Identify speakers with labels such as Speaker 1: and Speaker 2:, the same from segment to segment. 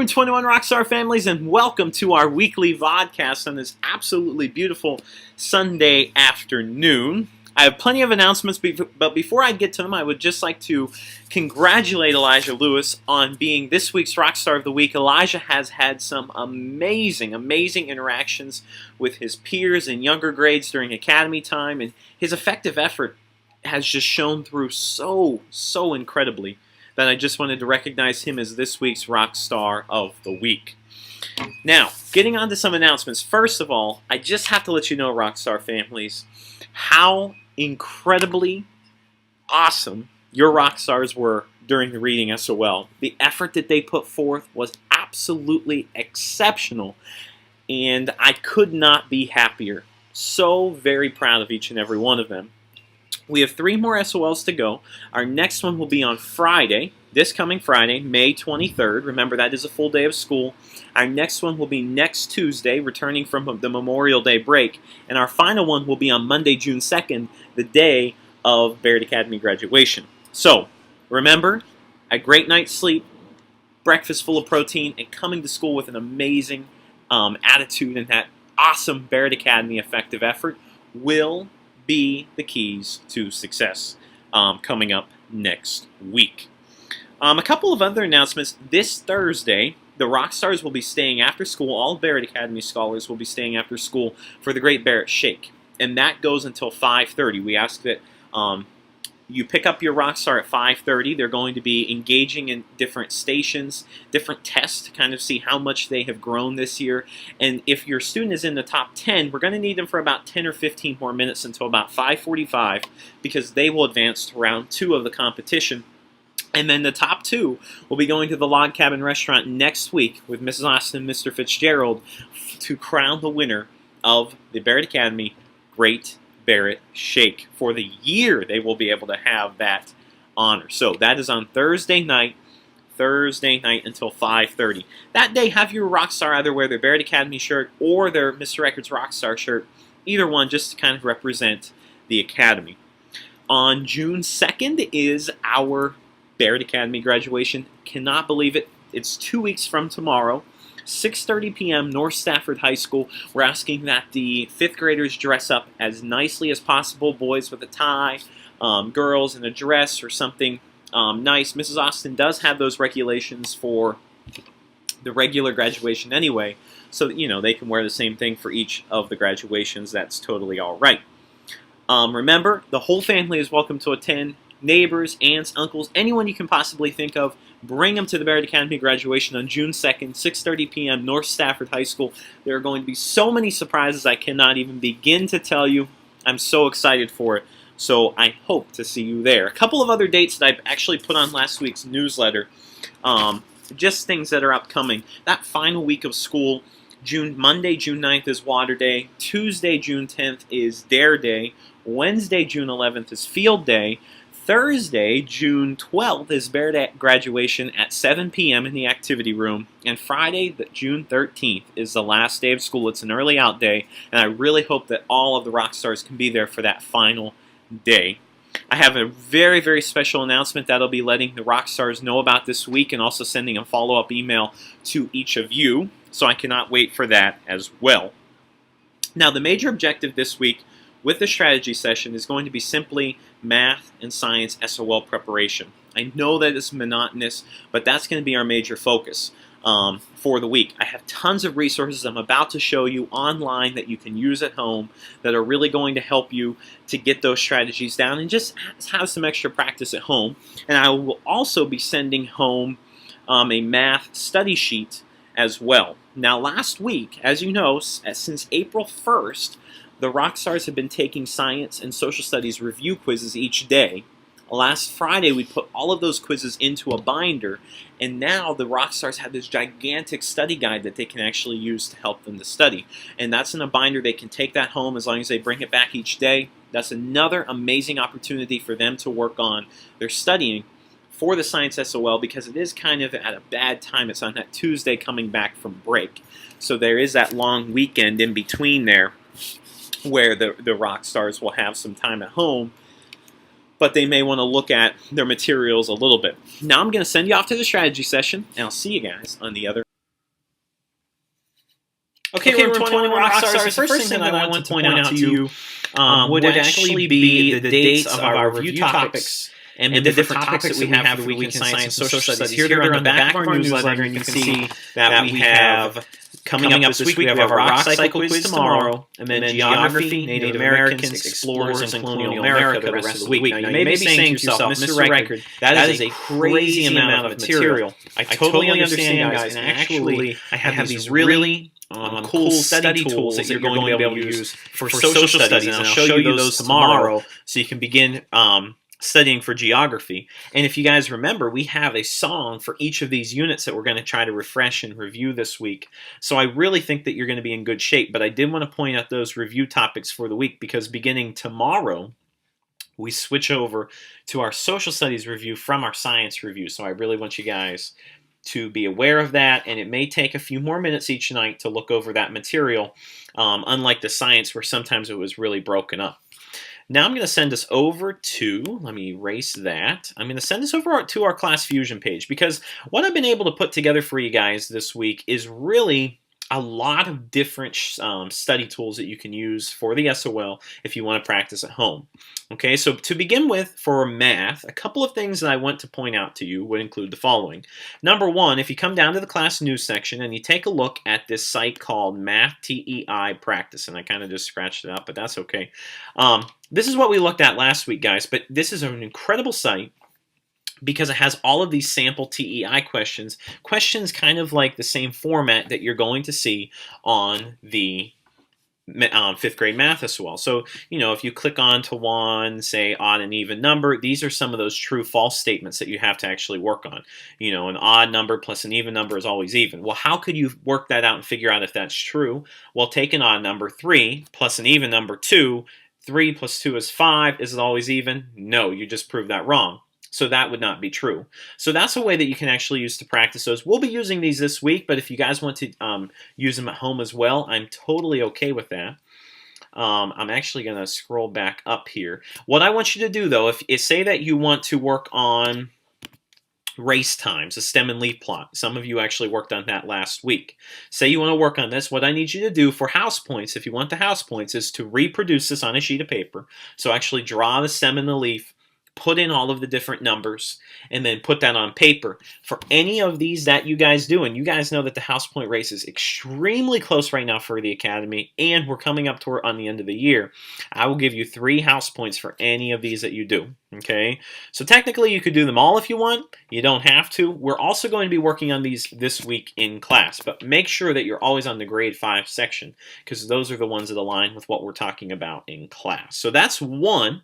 Speaker 1: afternoon, 21 Rockstar families, and welcome to our weekly VODCAST on this absolutely beautiful Sunday afternoon. I have plenty of announcements, but before I get to them, I would just like to congratulate Elijah Lewis on being this week's Rockstar of the Week. Elijah has had some amazing interactions with his peers in younger grades during academy time, and his effective effort has just shown through so incredibly that I just wanted to recognize him as this week's Rockstar of the Week. Now, getting on to some announcements. First of all, I just have to let you know, Rockstar families, how incredibly awesome your Rockstars were during the reading SOL. The effort that they put forth was absolutely exceptional, and I could not be happier. So very proud of each and every one of them. We have 3 more SOLs to go. Our next one will be on Friday, this coming Friday, May 23rd. Remember, that is a full day of school. Our next one will be next Tuesday, returning from the Memorial Day break. And our final one will be on Monday, June 2nd, the day of Barrett Academy graduation. So, remember, a great night's sleep, breakfast full of protein, and coming to school with an amazing attitude and that awesome Barrett Academy effective effort will be the keys to success coming up next week. A couple of other announcements. This Thursday, the Rockstars will be staying after school. All Barrett Academy scholars will be staying after school for the Great Barrett Shake. And that goes until 5:30. We ask that you pick up your Rockstar at 5:30. They're going to be engaging in different stations, different tests to kind of see how much they have grown this year. And if your student is in the top 10, we're going to need them for about 10 or 15 more minutes until about 5:45 because they will advance to round 2 of the competition. And then the top 2 will be going to the Log Cabin Restaurant next week with Mrs. Austin and Mr. Fitzgerald to crown the winner of the Barrett Academy Great Barrett Shake. For the year, they will be able to have that honor. So that is on Thursday night until 5:30. That day, have your Rockstar either wear their Barrett Academy shirt or their Mr. Records Rockstar shirt, either one, just to kind of represent the Academy. On June 2nd is our Barrett Academy graduation. Cannot believe it. It's 2 weeks from tomorrow. 6:30 p.m. North Stafford High School. We're asking that the 5th graders dress up as nicely as possible. Boys with a tie, girls in a dress or something nice. Mrs. Austin does have those regulations for the regular graduation anyway, so that, you know, they can wear the same thing for each of the graduations. That's totally all right. Remember, the whole family is welcome to attend. Neighbors, aunts, uncles, anyone you can possibly think of, bring them to the Barrett Academy graduation on June 2nd, 6:30 p.m., North Stafford High School. There are going to be so many surprises I cannot even begin to tell you. I'm so excited for it, so I hope to see you there. A couple of other dates that I've actually put on last week's newsletter, just things that are upcoming. That final week of school, Monday, June 9th is Water Day. Tuesday, June 10th is Dare Day. Wednesday, June 11th is Field Day. Thursday, June 12th, is Barrett graduation at 7 p.m. in the activity room. And Friday, June 13th, is the last day of school. It's an early out day, and I really hope that all of the Rockstars can be there for that final day. I have a very special announcement that I'll be letting the Rockstars know about this week, and also sending a follow-up email to each of you, so I cannot wait for that as well. Now, the major objective this week with the strategy session is going to be simply math and science SOL preparation. I know that it's monotonous, but that's going to be our major focus for the week. I have tons of resources I'm about to show you online that you can use at home that are really going to help you to get those strategies down and just have some extra practice at home. And I will also be sending home a math study sheet as well. Now, last week, as you know, since April 1st, the Rockstars have been taking science and social studies review quizzes each day. Last Friday, we put all of those quizzes into a binder, and now the Rockstars have this gigantic study guide that they can actually use to help them to study. And that's in a binder. They can take that home as long as they bring it back each day. That's another amazing opportunity for them to work on their studying for the Science SOL, because it is kind of at a bad time. It's on that Tuesday coming back from break. So there is that long weekend in between there where the Rockstars will have some time at home, but they may want to look at their materials a little bit. Now I'm going to send you off to the strategy session, and I'll see you guys on the other Okay, we're in 21 rock stars. The first thing that I want to point out to you would actually be the dates of our review topics and the different topics that we have for the week in science and social studies. Here they're on the back of our newsletter, and you can see that we have, coming up this week, we have our rock cycle quiz tomorrow, and then geography, Native Americans, explorers, and colonial America the rest of the week. Now, you may be saying to yourself, Mr. Record, that is a crazy amount of material. I totally understand, guys, and actually, I have these really cool study tools that you're going to be able to use for social studies, and I'll show you those tomorrow so you can begin studying for geography. And if you guys remember, we have a song for each of these units that we're going to try to refresh and review this week. So I really think that you're going to be in good shape, but I did want to point out those review topics for the week because beginning tomorrow, we switch over to our social studies review from our science review. So I really want you guys to be aware of that, and it may take a few more minutes each night to look over that material, unlike the science where sometimes it was really broken up. Now I'm going to send us over to, let me erase that, I'm going to send us over to our Class Fusion page because what I've been able to put together for you guys this week is really a lot of different study tools that you can use for the SOL if you want to practice at home. Okay, so to begin with, for math, a couple of things that I want to point out to you would include the following. Number one, if you come down to the class news section and you take a look at this site called Math TEI Practice, and I kind of just scratched it up, but that's okay. This is what we looked at last week, guys, but this is an incredible site because it has all of these sample TEI questions kind of like the same format that you're going to see on the 5th grade math SOL. So, you know, if you click on to one, say odd and even number, these are some of those true-false statements that you have to actually work on. You know, an odd number plus an even number is always even. Well, how could you work that out and figure out if that's true? Well, take an odd number, 3, plus an even number, 2. 3 plus 2 is 5. Is it always even? No, you just proved that wrong. So that would not be true. So that's a way that you can actually use to practice those. We'll be using these this week, but if you guys want to use them at home as well, I'm totally okay with that. I'm actually going to scroll back up here. What I want you to do, though, if say that you want to work on race times, a stem and leaf plot. Some of you actually worked on that last week. Say you want to work on this. What I need you to do for house points, if you want the house points, is to reproduce this on a sheet of paper. So actually draw the stem and the leaf, put in all of the different numbers, and then put that on paper. For any of these that you guys do, and you guys know that the house point race is extremely close right now for the Academy, and we're coming up to on the end of the year, I will give you 3 house points for any of these that you do. Okay, so technically you could do them all if you want. You don't have to. We're also going to be working on these this week in class, but make sure that you're always on the grade 5 section because those are the ones that align with what we're talking about in class. So that's one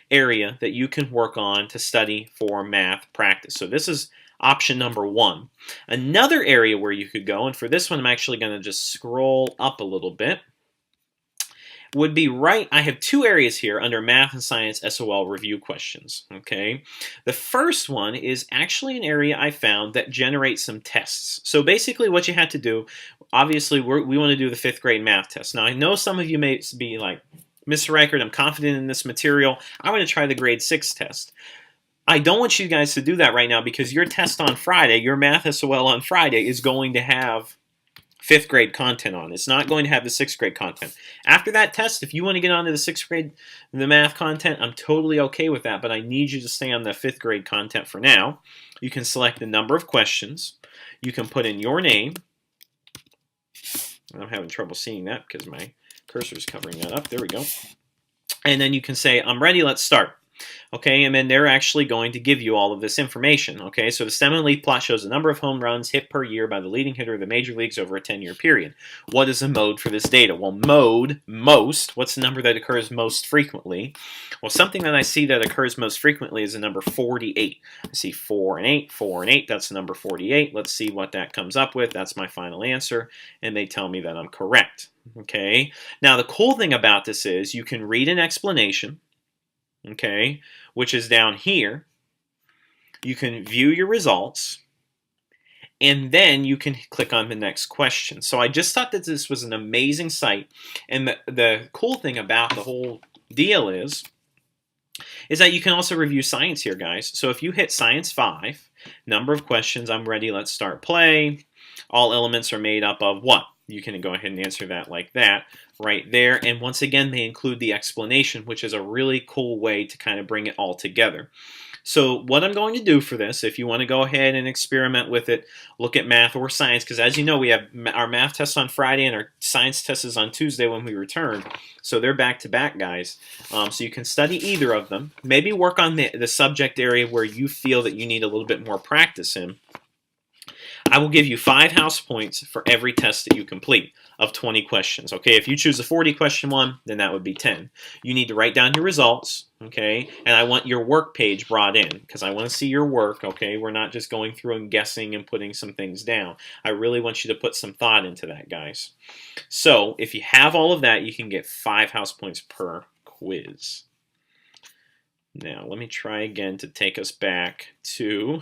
Speaker 1: area that you can work on to study for math practice. So this is option number 1. Another area where you could go, and for this one I'm actually going to just scroll up a little bit, would be I have 2 areas here under Math and Science SOL review questions. Okay, the first one is actually an area I found that generates some tests. So basically what you had to do, obviously we want to do the 5th grade math test. Now I know some of you may be like, Mr. Reichert, I'm confident in this material. I want to try the grade 6 test. I don't want you guys to do that right now because your test on Friday, your Math SOL on Friday, is going to have 5th grade content on. It's not going to have the 6th grade content. After that test, if you want to get onto the 6th grade, the math content, I'm totally okay with that, but I need you to stay on the 5th grade content for now. You can select the number of questions. You can put in your name. I'm having trouble seeing that because my cursor is covering that up. There we go. And then you can say, I'm ready, let's start. Okay, and then they're actually going to give you all of this information. Okay, so the stem and leaf plot shows the number of home runs hit per year by the leading hitter of the major leagues over a 10-year period. What is the mode for this data? Well, mode, most, what's the number that occurs most frequently? Well, something that I see that occurs most frequently is the number 48. I see 4 and 8, 4 and 8, that's the number 48. Let's see what that comes up with. That's my final answer, and they tell me that I'm correct. Okay, now the cool thing about this is you can read an explanation, okay, which is down here. You can view your results, and then you can click on the next question. So I just thought that this was an amazing site, and the cool thing about the whole deal is that you can also review science here, guys. So if you hit Science 5, number of questions, I'm ready, let's start play. All elements are made up of what? you can go ahead and answer that like that right there. And once again, they include the explanation, which is a really cool way to kind of bring it all together. So what I'm going to do for this, if you want to go ahead and experiment with it, look at math or science, because as you know, we have our math test on Friday and our science test is on Tuesday when we return. So they're back-to-back, guys. So you can study either of them. Maybe work on the subject area where you feel that you need a little bit more practice in. I will give you 5 house points for every test that you complete of 20 questions. Okay, if you choose a 40-question one, then that would be 10. You need to write down your results, okay? And I want your work page brought in because I want to see your work, okay? We're not just going through and guessing and putting some things down. I really want you to put some thought into that, guys. So if you have all of that, you can get 5 house points per quiz. Now, let me try again to take us back to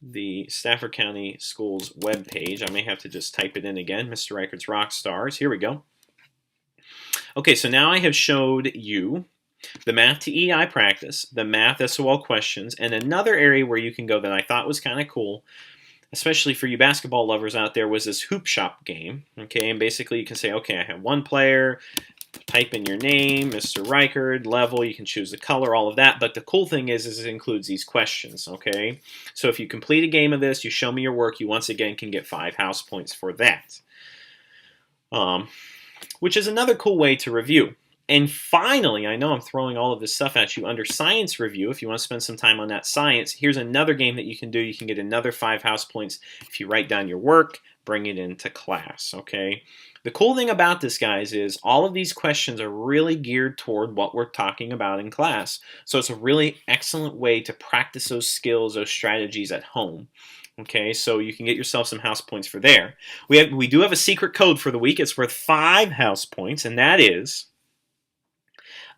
Speaker 1: the Stafford County Schools webpage. I may have to just type it in again, Mr. Reichard's Rock Stars. Here we go. Okay, so now I have showed you the Math to EI practice, the Math SOL questions, and another area where you can go that I thought was kind of cool, especially for you basketball lovers out there, was this Hoop Shop game. Okay, and basically you can say, okay, I have one player, type in your name, Mr. Reichard, level, you can choose the color, all of that. But the cool thing is it includes these questions, okay? So if you complete a game of this, you show me your work, you once again can get 5 house points for that. Which is another cool way to review. And finally, I know I'm throwing all of this stuff at you, under science review, if you want to spend some time on that science, here's another game that you can do. You can get another 5 house points if you write down your work, bring it into class, okay? The cool thing about this, guys, is all of these questions are really geared toward what we're talking about in class. So it's a really excellent way to practice those skills, those strategies at home. Okay, so you can get yourself some house points for there. We do have a secret code for the week. It's worth 5 house points, and that is,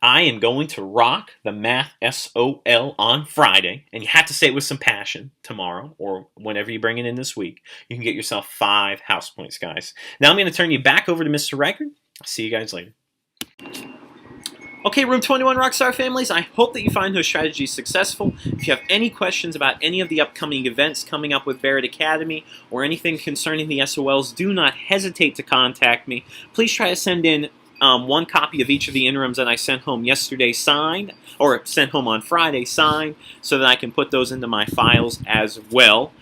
Speaker 1: I am going to rock the Math SOL on Friday, and you have to say it with some passion tomorrow or whenever you bring it in this week. You can get yourself 5 house points, guys. Now I'm going to turn you back over to Mr. Reichard. I'll see you guys later. Okay, Room 21 Rockstar families, I hope that you find those strategies successful. If you have any questions about any of the upcoming events coming up with Verit Academy or anything concerning the SOLs, do not hesitate to contact me. Please try to send in one copy of each of the interims that I sent home yesterday signed, or sent home on Friday signed, so that I can put those into my files as well.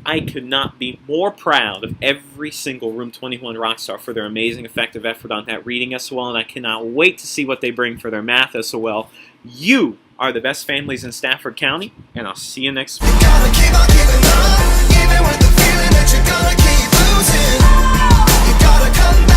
Speaker 1: I could not be more proud of every single Room 21 Rockstar for their amazing effective effort on that reading SOL, and I cannot wait to see what they bring for their math SOL. You are the best families in Stafford County, and I'll see you next week. You gotta keep on keeping on, even with the feeling that you're gonna keep losing. You gotta come